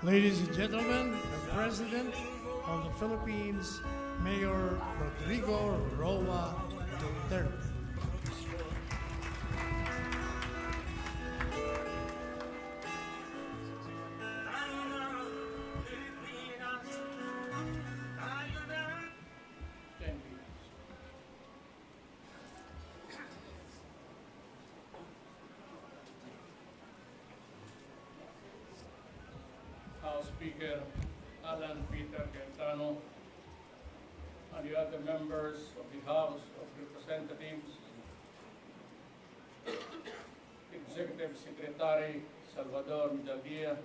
Ladies and gentlemen, the President of the Philippines, Mayor Rodrigo Roa Duterte. House Speaker Alan Peter Cayetano, and the other members of the House of Representatives, Executive Secretary Salvador Medallia,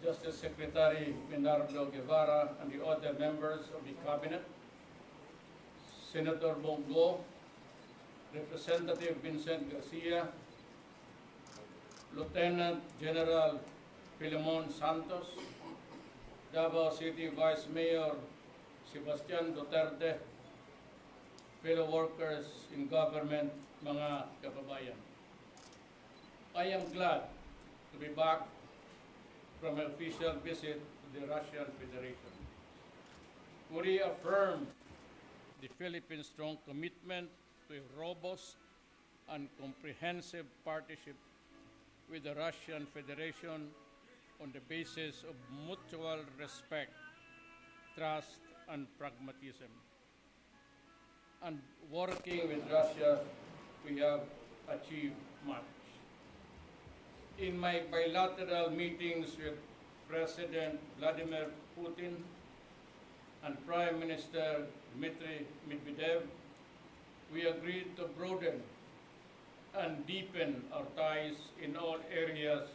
Justice Secretary Bernardo Guevara, and the other members of the Cabinet, Senator Bongo, Representative Vincent Garcia, Lieutenant General Filemon Santos, Davao City Vice Mayor Sebastian Duterte, fellow workers in government, mga kababayan. I am glad to be back from an official visit to the Russian Federation. We reaffirm the Philippines' strong commitment to a robust and comprehensive partnership with the Russian Federation on the basis of mutual respect, trust, and pragmatism. And working with Russia, we have achieved much. In my bilateral meetings with President Vladimir Putin and Prime Minister Dmitry Medvedev, we agreed to broaden and deepen our ties in all areas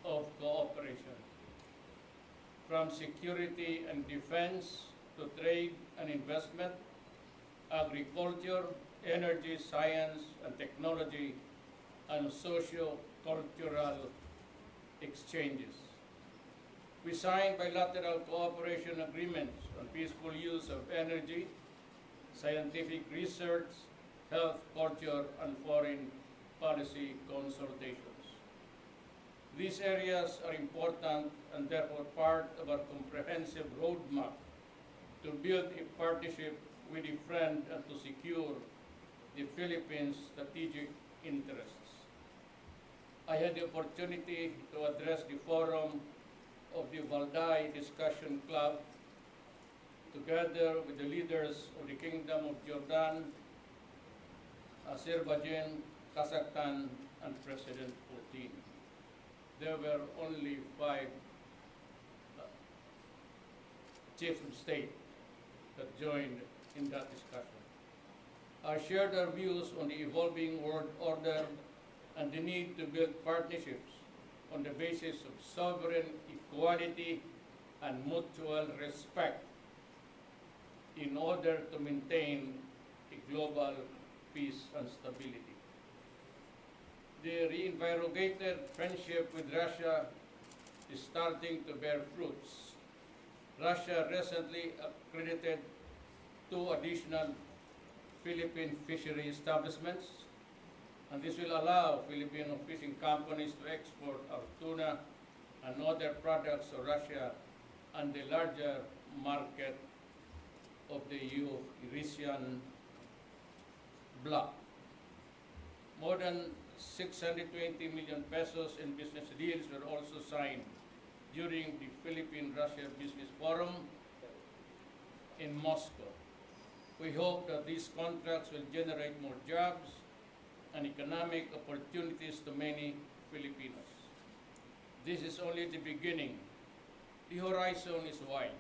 of cooperation, from security and defense to trade and investment, agriculture, energy, science and technology, and socio-cultural exchanges. We signed bilateral cooperation agreements on peaceful use of energy, scientific research, health, culture, and foreign policy consultations. These areas are important and therefore part of our comprehensive roadmap to build a partnership with a friend and to secure the Philippines' strategic interests. I had the opportunity to address the forum of the Valdai Discussion Club together with the leaders of the Kingdom of Jordan, Azerbaijan, Kazakhstan, and President Putin. There were only 5 chiefs of state that joined in that discussion. I shared our views on the evolving world order and the need to build partnerships on the basis of sovereign equality and mutual respect in order to maintain a global peace and stability. The reinvigorated friendship with Russia is starting to bear fruits. Russia recently accredited 2 additional Philippine fishery establishments, and this will allow Filipino fishing companies to export our tuna and other products to Russia and the larger market of the Eurasian bloc. More than 620 million pesos in business deals were also signed during the Philippine-Russia Business Forum in Moscow. We hope that these contracts will generate more jobs and economic opportunities to many Filipinos. This is only the beginning. The horizon is wide.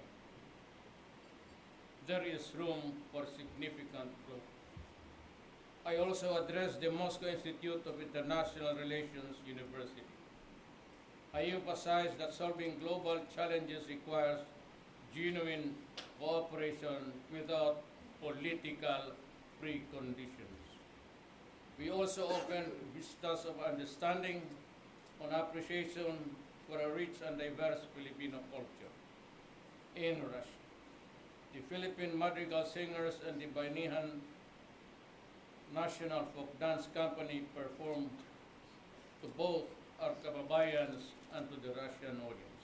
There is room for significant growth. I also addressed the Moscow Institute of International Relations University. I emphasized that solving global challenges requires genuine cooperation without political preconditions. We also opened vistas of understanding on appreciation for a rich and diverse Filipino culture in Russia. The Philippine Madrigal Singers and the Bayanihan National Folk Dance Company performed to both our kababayans and to the Russian audience.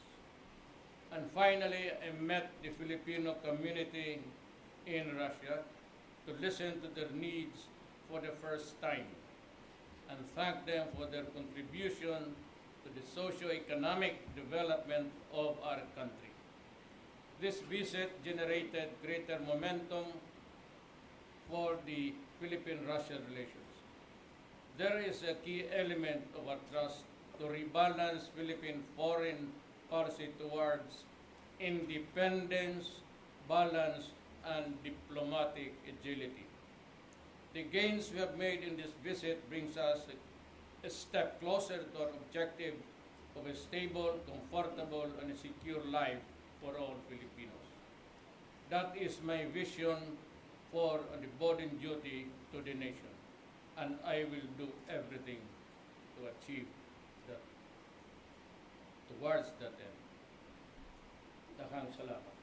And finally, I met the Filipino community in Russia to listen to their needs for the first time and thank them for their contribution to the socio-economic development of our country. This visit generated greater momentum for the Philippine-Russian relations. There is a key element of our trust to rebalance Philippine foreign policy towards independence, balance, and diplomatic agility. The gains we have made in this visit brings us a step closer to our objective of a stable, comfortable, and a secure life for all Filipinos. That is my vision for the body duty to the nation, and I will do everything to achieve that, towards that end. Daghang salamat.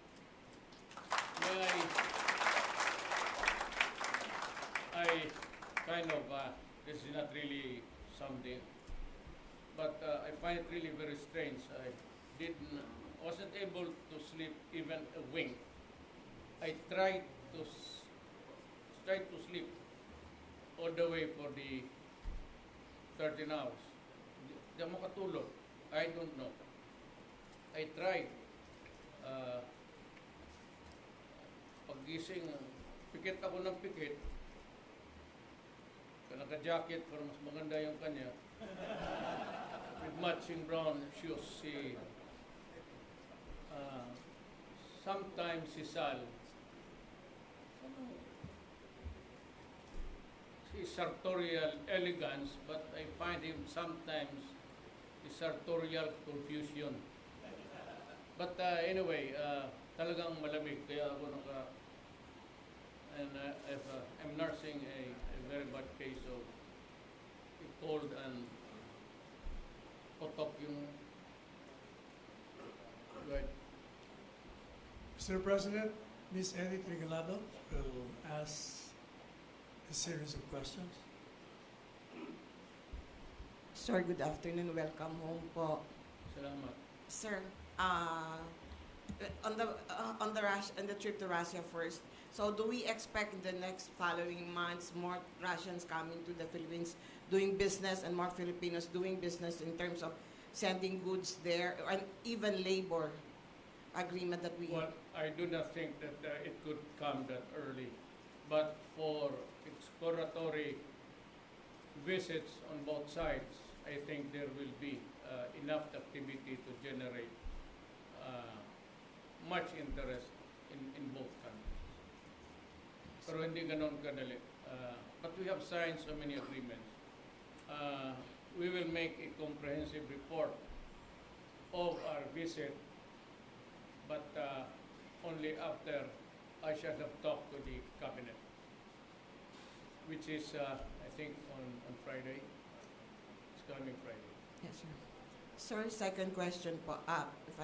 I kind of, this is not really something, but I find it really very strange. I wasn't able to sleep even a wink. I tried to sleep all the way for the 13 hours. Di ako makatulog. I don't know. I tried. Paggising, pikit ako ng pikit. Naka-jacket para mas maganda yung kanya. With matching brown shoes. Sometimes si Sal, si sartorial elegance, but I find him sometimes the sartorial confusion. But anyway, talagang malamig, kaya ako and I'm nursing a very bad case of cold and potok yung right. Mr. President, Ms. Edith Regalado will ask a series of questions. Sir, good afternoon. Welcome home po. Salamat. Sir, on the trip to Russia first, so do we expect in the next following months more Russians coming to the Philippines doing business and more Filipinos doing business in terms of sending goods there and even labor agreement that we Well, I do not think that it could come that early, but for exploratory visits on both sides, I think there will be enough activity to generate much interest in both countries. Pero hindi ganon kadali. But we have signed so many agreements. We will make a comprehensive report of our visit, but only after I shall have talked to the cabinet, which is, I think, on Friday. It's coming Friday. Yes, sir. Sir, second question po. If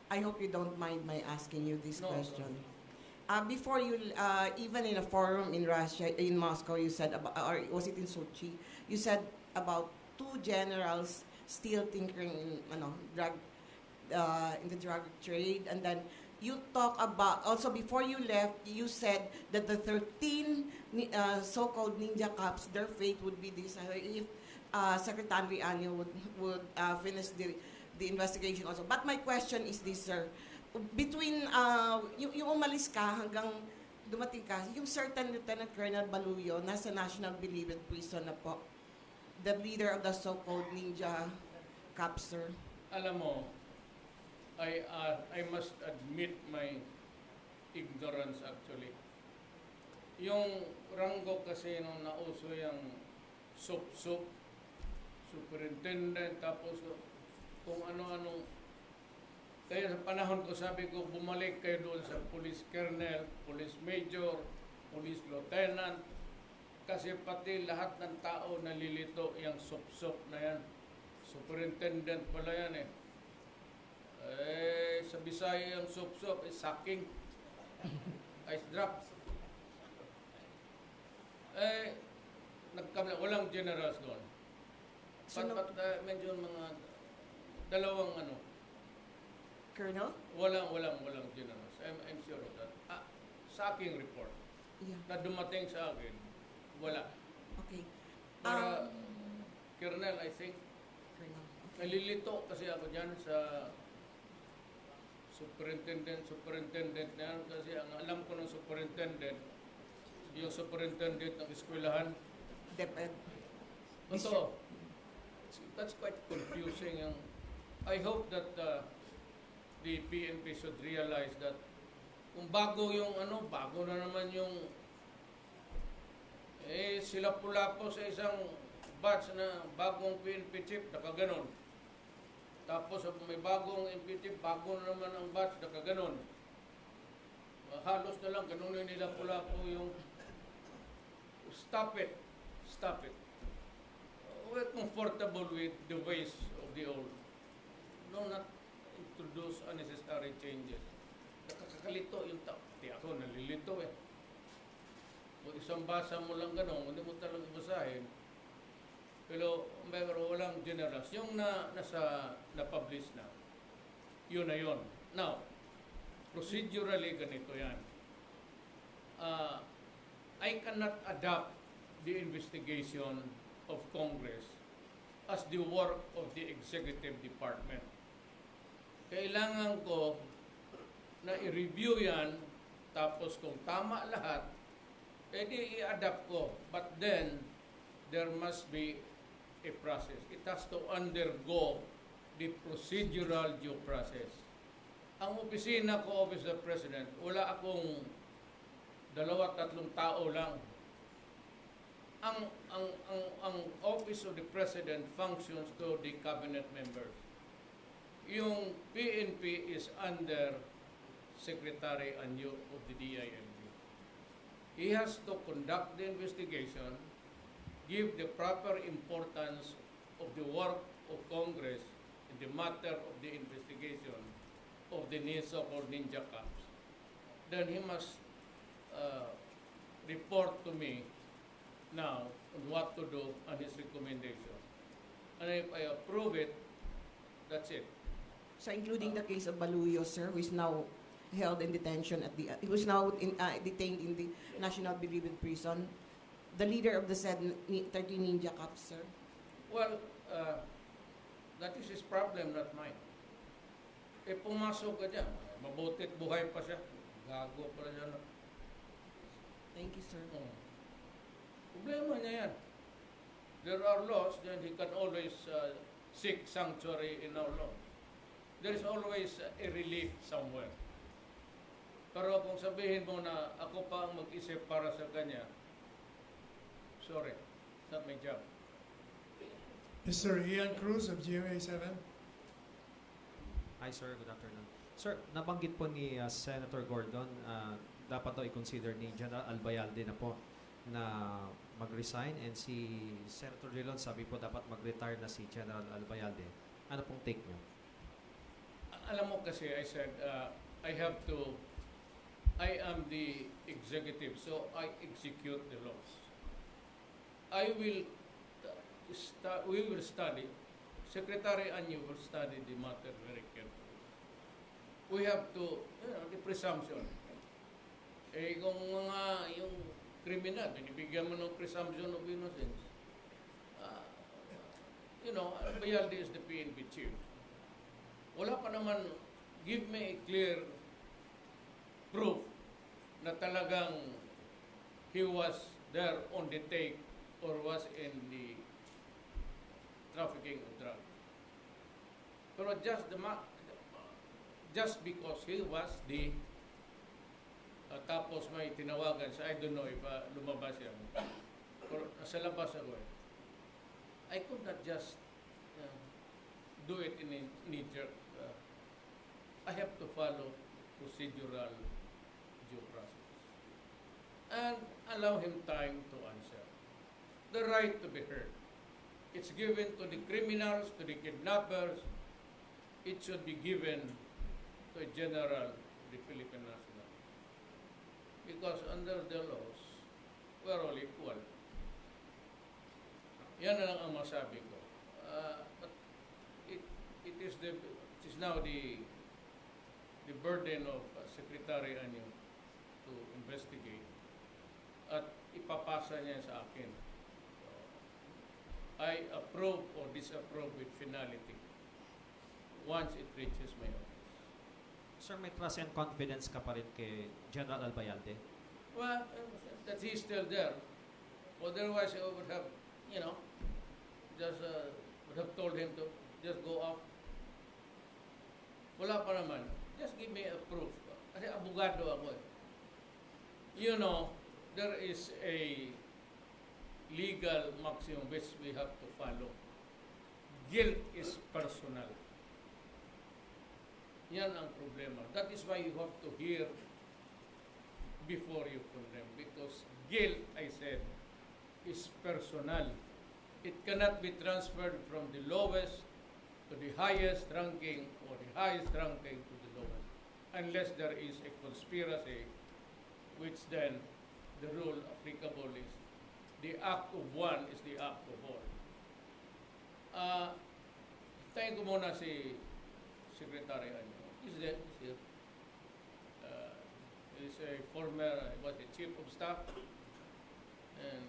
I hope you don't mind my asking you this No, question. Before you, even in a forum in Russia, in Moscow, you said about, or was it in Sochi? You said about two generals still tinkering in, drug, in the drug trade, and then you talk about also before you left, you said that the 13 so-called ninja cops, their fate would be decided if Secretary Anyo would finish the investigation also. But my question is this, sir. Between yung umalis ka hanggang dumating ka, yung certain Lieutenant Colonel Baluyo nasa National Bilibid Prison na po, the leader of the so-called ninja cops, sir. Alam mo, I must admit my ignorance actually. Yung ranggo kasi nung nauso yung sup-sup, superintendent, tapos kung ano-anong. Kaya sa panahon ko, sabi ko, bumalik kayo doon sa police colonel, police major, police lieutenant, kasi pati lahat ng tao nalilito yung sup-sup na yan. Superintendent pala yan eh. Sa Bisaya yung sup-sup, sacking, ice drop. Walang generals doon. Medyo mga dalawang Colonel? Walang generals. I'm sure of that. Sa aking report Yeah. na dumating sa akin, wala. Okay. Para, Colonel, I think, Colonel. nalilito kasi ako dyan sa superintendent na yan kasi ang alam ko ng superintendent, yung superintendent ng eskwelahan, DepEd. totoo. That's quite confusing. I hope that the PNP should realize that kung bago na naman yung sila pula po sa isang batch na bagong PNP chief, nakaganon. Tapos may bagong MP chief, bago na naman ang batch, nakaganon. Halos na lang, ganunin nila pula po yung stop it. We're comfortable with the ways of the old. No, not introduce unnecessary changes. Nakakakalito yung tao. Di ako nalilito eh. Kung isang basa mo lang gano'n, hindi mo talaga basahin. Pero walang generals. Yung na-publish na, yun na yun. Now, procedurally ganito yan. I cannot adopt the investigation of Congress as the work of the executive department. Kailangan ko na i-review yan, tapos kung tama lahat, edi i-adapt ko. But then, there must be a process. It has to undergo the procedural due process. Ang opisina ko, Office of the President, wala akong 2-3 tao lang. Ang Office of the President functions to the cabinet members. Yung PNP is under Secretary Anyo of the DILG. He has to conduct the investigation, give the proper importance of the work of Congress in the matter of the investigation of the so-called ninja camps. Then he must report to me now on what to do and his recommendation. And if I approve it, that's it. So including the case of Baluyo, sir, who is now held in detention who is now detained in the National Bilibid Prison, the leader of the said 30 Ninja Cups, sir? Well, that is his problem, not mine. Pumasok ka dyan, mabutit buhay pa siya. Gago pa siya. Thank you, sir. Problema niya yan. There are laws, then he can always seek sanctuary in our law. There is always a relief somewhere. Pero kung sabihin mo na ako pa ang mag-isip para sa kanya, sorry, it's not my job. Mr. Ian Cruz of GMA7. Hi sir, good afternoon. Sir, nabanggit po ni Senator Gordon, dapat daw i-consider ni General Albayalde na po na mag-resign, and si Senator Drilon sabi po dapat mag-retire na si General Albayalde. Ano pong take nyo? Alam mo kasi, I said, I am the executive, so I execute the laws. We will study, Secretary Anyo will study the matter very carefully. We have to, the presumption. Kung yung kriminal, binibigyan mo ng presumption of innocence. Albayalde is the PNP chief. Wala pa naman, give me a clear proof na talagang he was there on the take or was in the trafficking of drugs. Pero just because he was the tapos may tinawagan sa, I don't know if lumabas yan. Pero nasa labas ako eh. I could not just do it in a knee-jerk. I have to follow procedural due process and allow him time to answer. The right to be heard. It's given to the criminals, to the kidnappers. It should be given to a general, the Philippine National. Because under the laws, we're all equal. Yan na lang ang masabi ko. But it is now the the burden of Secretary Anyo to investigate at ipapasa niya sa akin. So, I approve or disapprove with finality once it reaches my office. Sir, may trust and confidence ka pa rin kay General Albayalde? Well, that he's still there. Otherwise, I would have, just would have told him to just go out. Wala pa naman. Just give me a proof. Kasi abogado ako eh. There is a legal maximum which we have to follow. Guilt is personal. Yan ang problema. That is why you have to hear before you condemn. Because guilt, I said, is personal. It cannot be transferred from the lowest to the highest ranking or the highest ranking to the lowest. Unless there is a conspiracy, which then the rule applicable is the act of one is the act of all. Tayo ko muna si Secretary Anyo. He's there, he's here. He's a former, chief of staff, and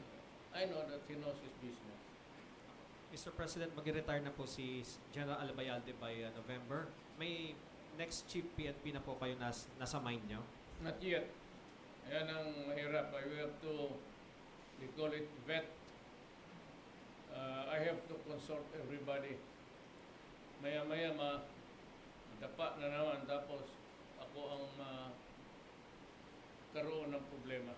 I know that he knows his business. Mr. President, mag-retire na po si General Albayalde by November. May next chief PNP na po kayo nasa mind nyo? Not yet. Ayan ang mahirap. I have to, we call it vet. I have to consult everybody. Maya-maya dapa na naman, tapos ako ang karoon ng problema.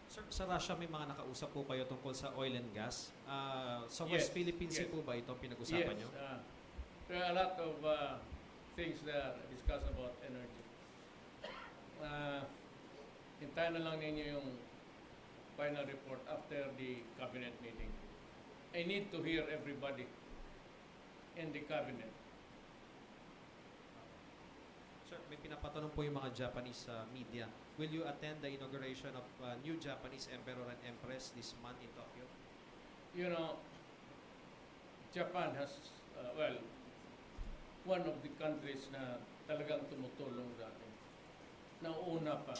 Sir, sa Russia may mga nakausap po kayo tungkol sa oil and gas. Sa West Philippine Sea po ba ito pinag-usapan nyo? There are a lot of things that discuss about energy. Hintayin na lang ninyo yung final report after the cabinet meeting. I need to hear everybody in the cabinet. Sir, may pinapatanong po yung mga Japanese media. Will you attend the inauguration of new Japanese Emperor and Empress this month in Tokyo? Japan has, one of the countries na talagang tumutulong sa atin. Nauna pa.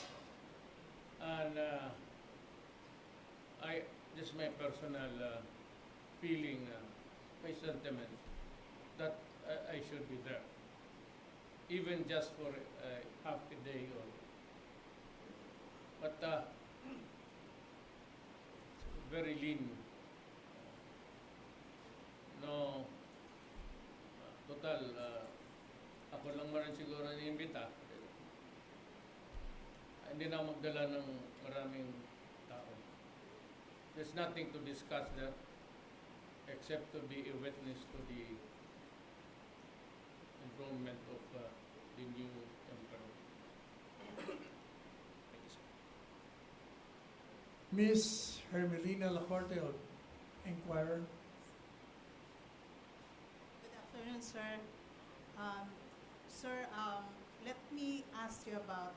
And just my personal feeling, my sentiment, that I should be there. Even just for half a day or but very lean. No, total, ako lang man siguro ni-imbita. Hindi na magdala ng maraming tao. There's nothing to discuss there except to be a witness to the enrollment of the new emperor. Miss Hermelina Lacorte, Inquirer. Good afternoon, sir. Sir, let me ask you about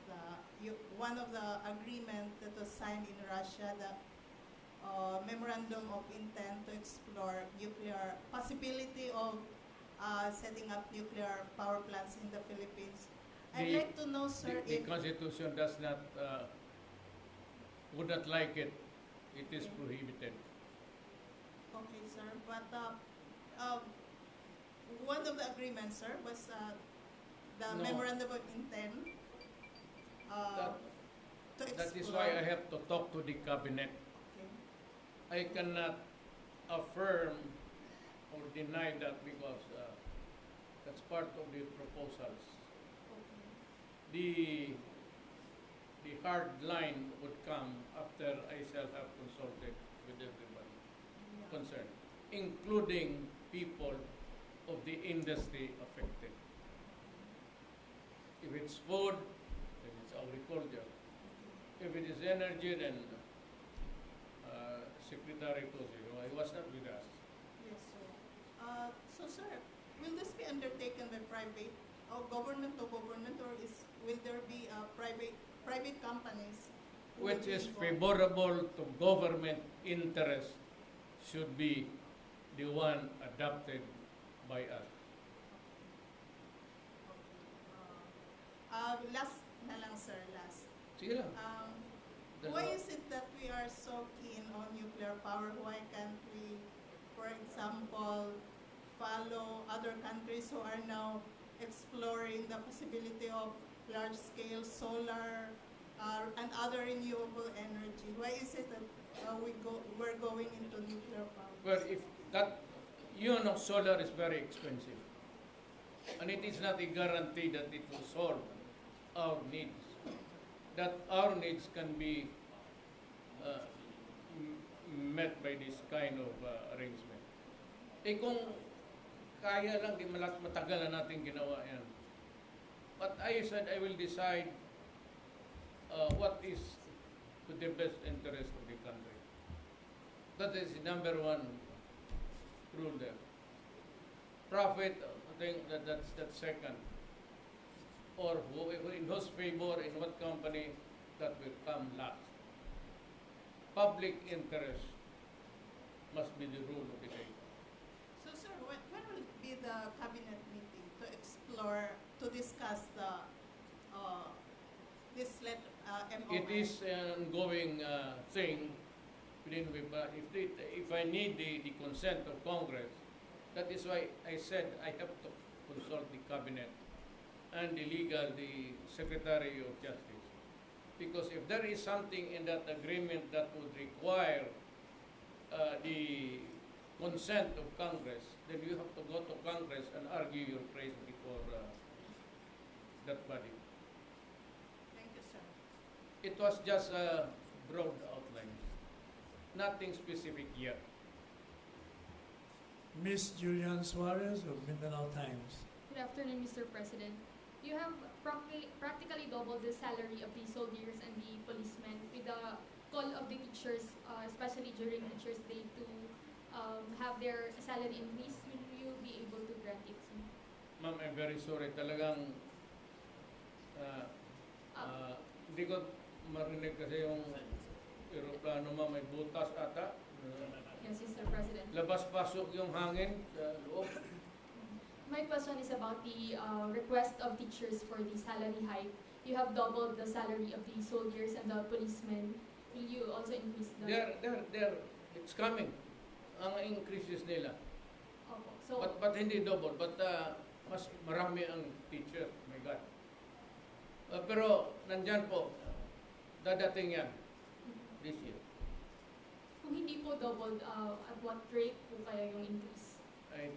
one of the agreement that was signed in Russia, the memorandum of intent to explore nuclear possibility of setting up nuclear power plants in the Philippines. I'd like to know, sir, the Constitution does not would not like it. It is prohibited. Okay, sir. But one of the agreements, sir, was the No. memorandum of intent to explore. That is why I have to talk to the cabinet. Okay. I cannot affirm or deny that because that's part of the proposals. Okay. The hard line would come after I shall have consulted with everybody Yeah. concerned, including people of the industry affected. If it's food, if it's agriculture, if it is energy, then Secretary Tosi, he was not with us. Yes, sir. So, sir, will this be undertaken by private or government to government, or will there be private companies who will Which be is involved? favorable to government interest should be the one adopted by us. Last na lang, sir, last. Sige lang. Why is it that we are so keen on nuclear power? Why can't we, for example, follow other countries who are now exploring the possibility of large-scale solar and other renewable energy? Why is it that we're going into nuclear power? Well, if that, solar is very expensive. And it is not a guarantee that it will solve our needs. That our needs can be met by this kind of arrangement. Kung kaya lang, matagal na natin ginawa yan. But I said I will decide what is to the best interest of the country. That is the number one rule there. Profit, I think that's second. Or in whose favor, in what company, that will come last. Public interest must be the rule of the day. So, sir, when will be the cabinet meeting to explore, to discuss the this MOU? It is an ongoing thing. If I need the consent of Congress, that is why I said I have to consult the cabinet and the Secretary of Justice. Because if there is something in that agreement that would require the consent of Congress, then you have to go to Congress and argue your case before that body. Thank you, sir. It was just a broad outline, nothing specific yet. Ms. Julian Suarez of Mindanao Times. Good afternoon, Mr. President. You have practically doubled the salary of the soldiers and the policemen with the call of the teachers, especially during Teachers' Day, to have their salary increase. Will you be able to grant it soon? Ma'am, I'm very sorry. Talagang hindi ko marinig kasi yung aeroplano, ma'am, may butas ata. Yes, Mr. President. Labas-pasok yung hangin sa loob. My question is about the request of teachers for the salary hike. You have doubled the salary of the soldiers and the policemen. Will you also increase the... It's coming. Ang increases nila. Opo. So, But hindi double. But mas marami ang teacher. My God. Pero nandyan po. Dadating yan. This year. kung hindi po doubled, at what rate po kaya yung increase? I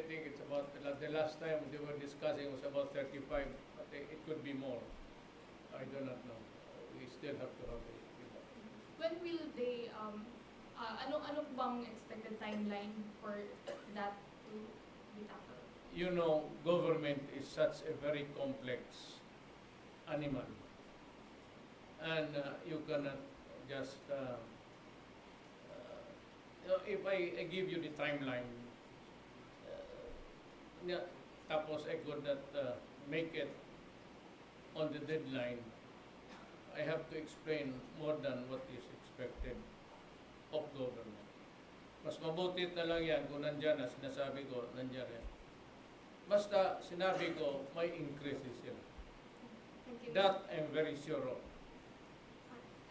think it's about, the last time they were discussing was about 35, but it could be more. I do not know. We still have to have it. When will they, ano bang expected timeline for that to be tackled? You know, government is such a very complex animal. And you cannot just, if I give you the timeline, tapos I could not make it on the deadline, I have to explain more than what is expected of government. Mas mabutit na lang yan kung nandyan na sinasabi ko, nandyan yan. Basta sinabi ko, may increases yan. Thank you. That I'm very sure of.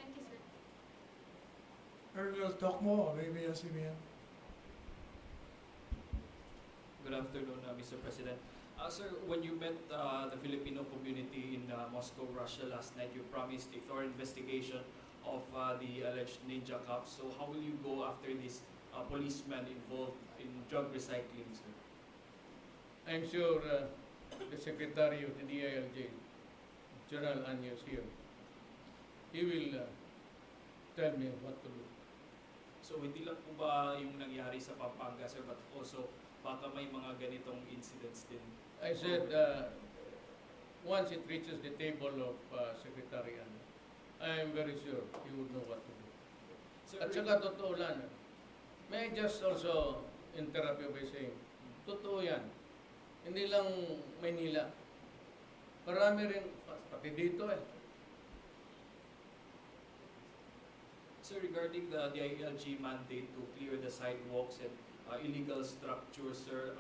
Thank you, sir. Colonel Tokmo of ABS-CBN. Good afternoon, Mr. President. Sir, when you met the Filipino community in Moscow, Russia last night, you promised a thorough investigation of the alleged ninja cops. So how will you go after these policemen involved in drug recycling, sir? I'm sure the Secretary of the DILJ, General Anyos here, he will tell me what to do. So hindi lang po ba yung nangyari sa Pampanga, sir, but also baka may mga ganitong incidents din? I said, once it reaches the table of Secretary Anyos, I am very sure he would know what to do. Sir, At saka totoo lang. May I just also interrupt you by saying, totoo yan. Hindi lang Maynila. Marami rin, pati dito eh. Sir, regarding the DILG mandate to clear the sidewalks and illegal structures, sir,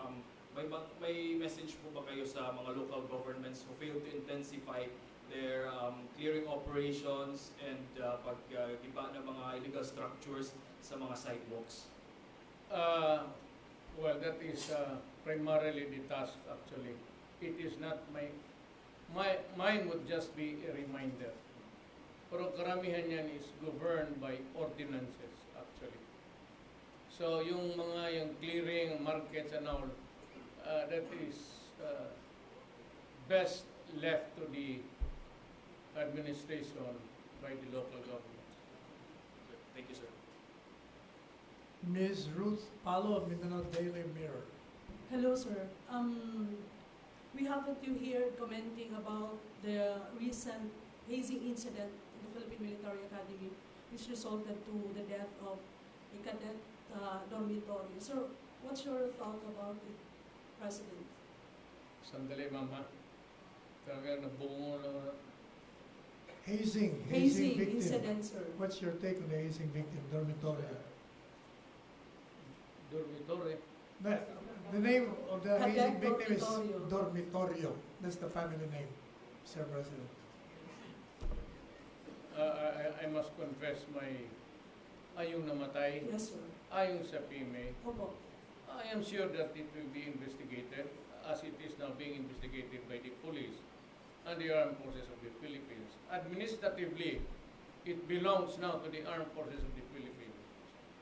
may message po ba kayo sa mga local governments who fail to intensify their clearing operations and paggiba ng mga illegal structures sa mga sidewalks? Well, that is primarily the task actually. It is not mine would just be a reminder. Pero karamihan yan is governed by ordinances actually. So yung clearing markets and all, that is best left to the administration by the local government. Thank you, sir. Ms. Ruth Palo of Mindanao Daily Mirror. Hello, sir. We have you here commenting about the recent hazing incident in the Philippine Military Academy, which resulted to the death of a cadet dormitory. Sir, what's your thought about it, President? Sandali, mama. Talaga nabungo na. Hazing victim. Incident, sir. What's your take on the hazing victim, dormitory? Dormitory. The name of the Cadet hazing victim is Dormitorio. Dormitorio. That's the family name, Mr. President. I must confess ayong namatay, Yes, sir. ayong sa PMA, Opo. I am sure that it will be investigated as it is now being investigated by the police and the armed forces of the Philippines. Administratively, it belongs now to the armed forces of the Philippines.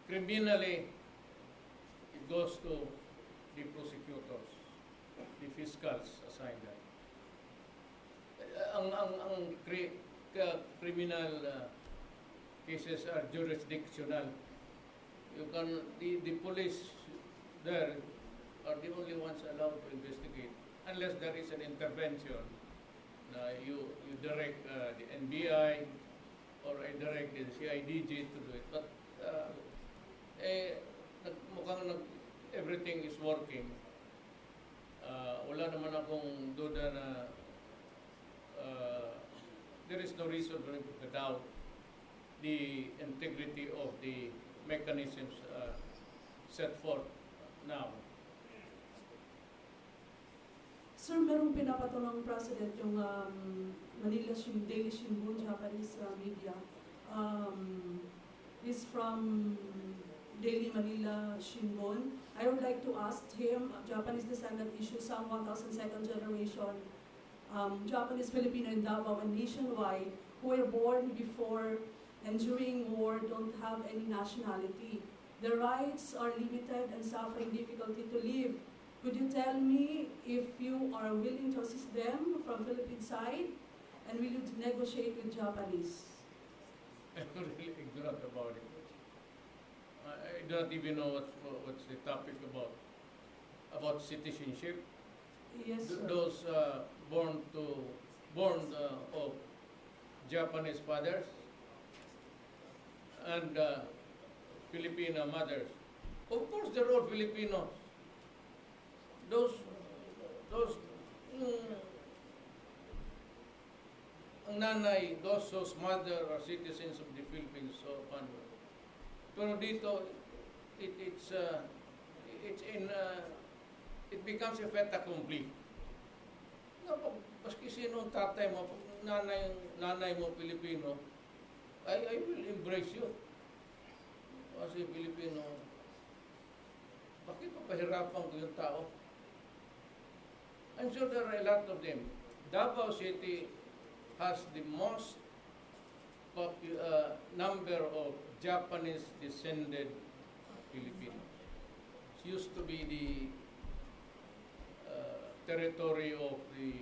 Criminally, it goes to the prosecutors, the fiscals assigned that. Criminal cases are jurisdictional. The police there are the only ones allowed to investigate unless there is an intervention. You direct the NBI or I direct the CIDG to do it. But everything is working. Wala naman akong duda na there is no reason for me to doubt the integrity of the mechanisms set forth now. Sir, merong pinapatulang President yung Daily Shimbun, Japanese media. Is from Daily Manila Shimbun. I would like to ask him, Japanese descendant issue some 1,002nd generation Japanese, Filipino, in Davao and nationwide who were born before and during war don't have any nationality. Their rights are limited and suffering difficulty to live. Could you tell me if you are willing to assist them from Philippine side and will you negotiate with Japanese? I'm really ignorant about it. I don't even know what's the topic about. About citizenship. Yes, sir. Those born of Japanese fathers and Filipino mothers. Of course, they're all Filipinos. Those ang nanay, those mother are citizens of the Philippines. So, pero dito, it becomes a fait accompli. Maski sino ang tatay mo, nanay mo Pilipino, I will embrace you. Kasi Pilipino, bakit papahirapan ko yung tao? I'm sure there are a lot of them. Davao City has the most number of Japanese descended Filipinos. It used to be the territory of the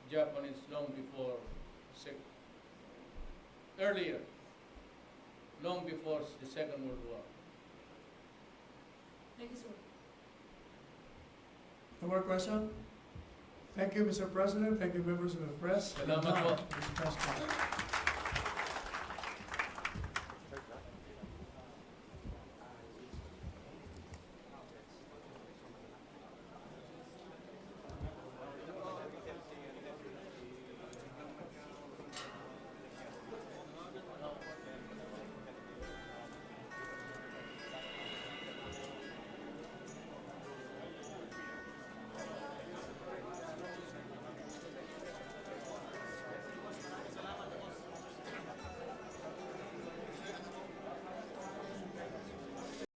Japanese long before long before the Second World War. Thank you, sir. No more question? Thank you, Mr. President. Thank you, members of the press. Salamat po. This press conference.